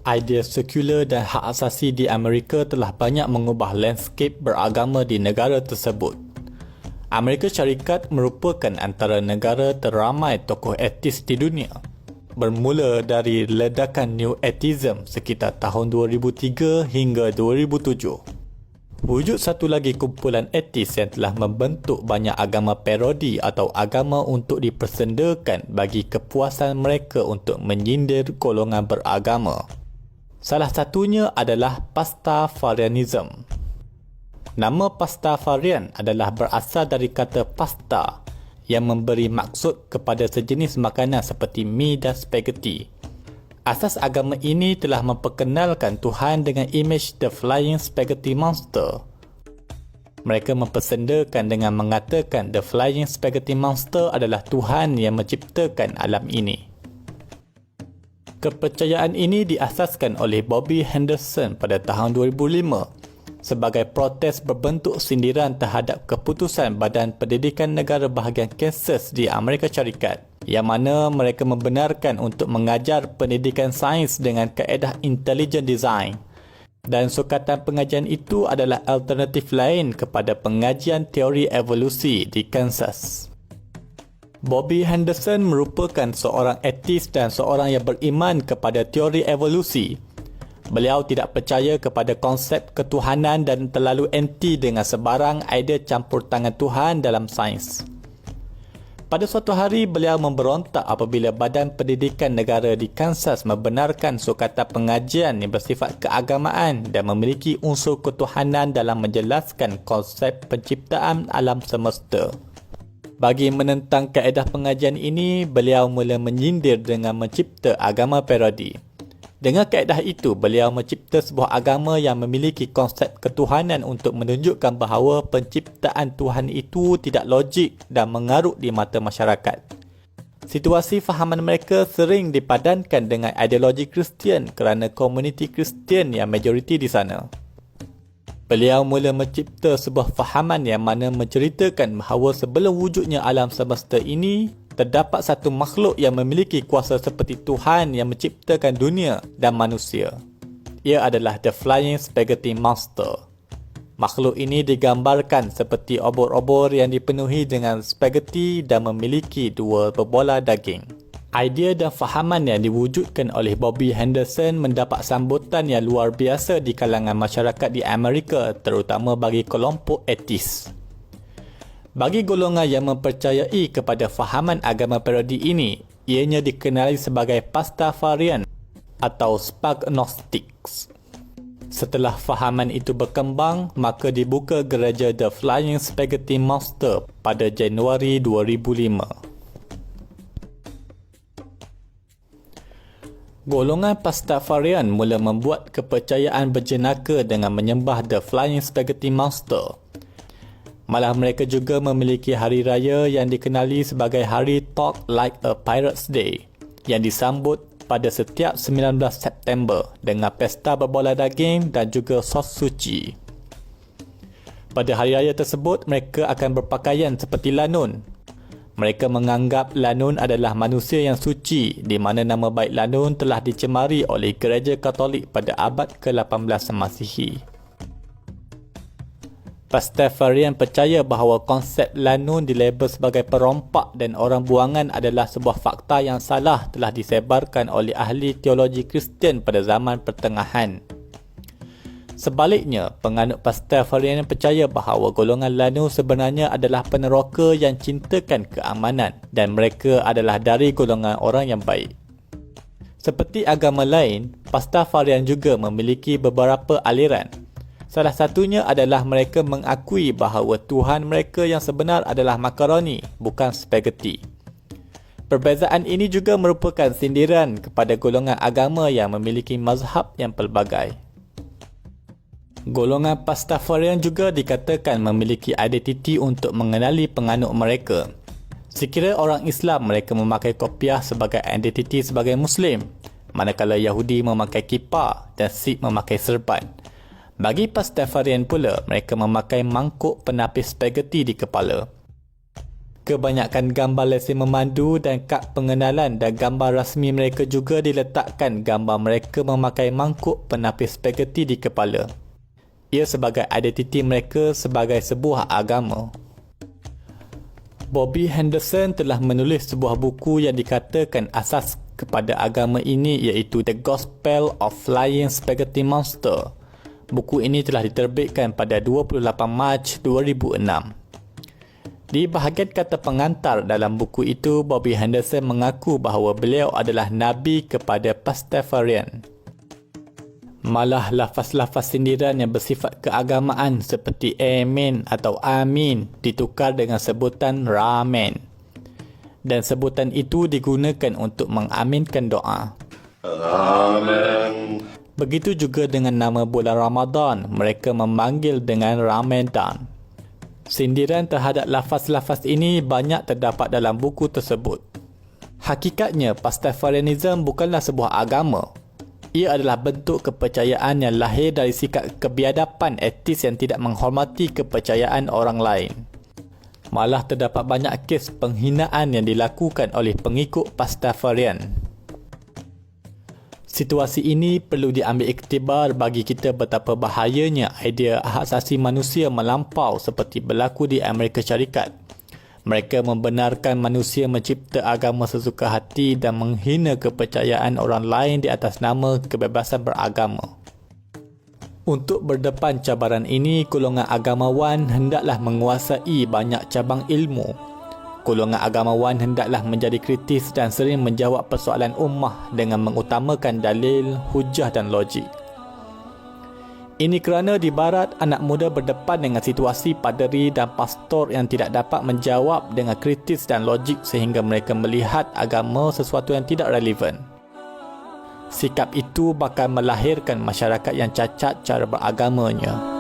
Idea sekular dan hak asasi di Amerika telah banyak mengubah landscape beragama di negara tersebut. Amerika Syarikat merupakan antara negara teramai tokoh etis di dunia. Bermula dari ledakan New Atheism sekitar tahun 2003 hingga 2007. Wujud satu lagi kumpulan etis yang telah membentuk banyak agama parodi atau agama untuk dipersendakan bagi kepuasan mereka untuk menyindir golongan beragama. Salah satunya adalah Pastafarianism. Nama Pastafarian adalah berasal dari kata pasta yang memberi maksud kepada sejenis makanan seperti mi dan spaghetti. Asas agama ini telah memperkenalkan Tuhan dengan imej The Flying Spaghetti Monster. Mereka mempersendakan dengan mengatakan The Flying Spaghetti Monster adalah Tuhan yang menciptakan alam ini. Kepercayaan ini diasaskan oleh Bobby Henderson pada tahun 2005 sebagai protes berbentuk sindiran terhadap keputusan Badan Pendidikan Negara Bahagian Kansas di Amerika Syarikat, yang mana mereka membenarkan untuk mengajar pendidikan sains dengan kaedah intelligent design, dan sukatan pengajian itu adalah alternatif lain kepada pengajian teori evolusi di Kansas. Bobby Henderson merupakan seorang etis dan seorang yang beriman kepada teori evolusi. Beliau tidak percaya kepada konsep ketuhanan dan terlalu anti dengan sebarang idea campur tangan Tuhan dalam sains. Pada suatu hari, beliau memberontak apabila Badan Pendidikan Negara di Kansas membenarkan sukatan pengajian yang bersifat keagamaan dan memiliki unsur ketuhanan dalam menjelaskan konsep penciptaan alam semesta. Bagi menentang kaedah pengajian ini, beliau mula menyindir dengan mencipta agama parodi. Dengan kaedah itu, beliau mencipta sebuah agama yang memiliki konsep ketuhanan untuk menunjukkan bahawa penciptaan Tuhan itu tidak logik dan mengarut di mata masyarakat. Situasi fahaman mereka sering dipadankan dengan ideologi Kristian kerana komuniti Kristian yang majoriti di sana. Beliau mula mencipta sebuah fahaman yang mana menceritakan bahawa sebelum wujudnya alam semesta ini, terdapat satu makhluk yang memiliki kuasa seperti Tuhan yang menciptakan dunia dan manusia. Ia adalah The Flying Spaghetti Monster. Makhluk ini digambarkan seperti obor-obor yang dipenuhi dengan spaghetti dan memiliki dua berbola daging. Idea dan fahaman yang diwujudkan oleh Bobby Henderson mendapat sambutan yang luar biasa di kalangan masyarakat di Amerika, terutama bagi kelompok etis. Bagi golongan yang mempercayai kepada fahaman agama parodi ini, ianya dikenali sebagai Pastafarian atau Spagnostics. Setelah fahaman itu berkembang, maka dibuka gereja The Flying Spaghetti Monster pada Januari 2005. Golongan Pastafarian mula membuat kepercayaan berjenaka dengan menyembah The Flying Spaghetti Monster. Malah mereka juga memiliki hari raya yang dikenali sebagai Hari Talk Like a Pirate's Day yang disambut pada setiap 19 September dengan pesta berbola daging dan juga sos suci. Pada hari raya tersebut, mereka akan berpakaian seperti lanun. Mereka menganggap lanun adalah manusia yang suci, di mana nama baik lanun telah dicemari oleh Gereja Katolik pada abad ke-18 Masihi. Pastafarian percaya bahawa konsep lanun dilabel sebagai perompak dan orang buangan adalah sebuah fakta yang salah telah disebarkan oleh ahli teologi Kristian pada zaman pertengahan. Sebaliknya, penganut Pastafarian percaya bahawa golongan lanun sebenarnya adalah peneroka yang cintakan keamanan dan mereka adalah dari golongan orang yang baik. Seperti agama lain, Pastafarian juga memiliki beberapa aliran. Salah satunya adalah mereka mengakui bahawa Tuhan mereka yang sebenar adalah makaroni, bukan spaghetti. Perbezaan ini juga merupakan sindiran kepada golongan agama yang memiliki mazhab yang pelbagai. Golongan Pastafarian juga dikatakan memiliki identiti untuk mengenali penganut mereka. Sekira orang Islam, mereka memakai kopiah sebagai identiti sebagai Muslim, manakala Yahudi memakai kippah dan Sikh memakai serban. Bagi Pastafarian pula, mereka memakai mangkuk penapis spaghetti di kepala. Kebanyakan gambar lesen memandu dan kad pengenalan dan gambar rasmi mereka juga diletakkan gambar mereka memakai mangkuk penapis spaghetti di kepala. Ia sebagai identiti mereka sebagai sebuah agama. Bobby Henderson telah menulis sebuah buku yang dikatakan asas kepada agama ini iaitu The Gospel of Flying Spaghetti Monster. Buku ini telah diterbitkan pada 28 Mac 2006. Di bahagian kata pengantar dalam buku itu, Bobby Henderson mengaku bahawa beliau adalah Nabi kepada Pastafarian. Malah lafaz-lafaz sindiran yang bersifat keagamaan seperti Amen atau Amin ditukar dengan sebutan Ramen. Dan sebutan itu digunakan untuk mengaminkan doa. Amen. Begitu juga dengan nama bulan Ramadan, mereka memanggil dengan Ramadan. Sindiran terhadap lafaz-lafaz ini banyak terdapat dalam buku tersebut. Hakikatnya, Pastafarianism bukanlah sebuah agama. Ia adalah bentuk kepercayaan yang lahir dari sikap kebiadaban etis yang tidak menghormati kepercayaan orang lain. Malah terdapat banyak kes penghinaan yang dilakukan oleh pengikut Pastafarian. Situasi ini perlu diambil iktibar bagi kita betapa bahayanya idea hak asasi manusia melampau seperti berlaku di Amerika Syarikat. Mereka membenarkan manusia mencipta agama sesuka hati dan menghina kepercayaan orang lain di atas nama kebebasan beragama. Untuk berdepan cabaran ini, golongan agamawan hendaklah menguasai banyak cabang ilmu. Golongan agamawan hendaklah menjadi kritis dan sering menjawab persoalan ummah dengan mengutamakan dalil, hujah dan logik. Ini kerana di barat, anak muda berdepan dengan situasi paderi dan pastor yang tidak dapat menjawab dengan kritis dan logik sehingga mereka melihat agama sesuatu yang tidak relevan. Sikap itu bakal melahirkan masyarakat yang cacat cara beragamanya.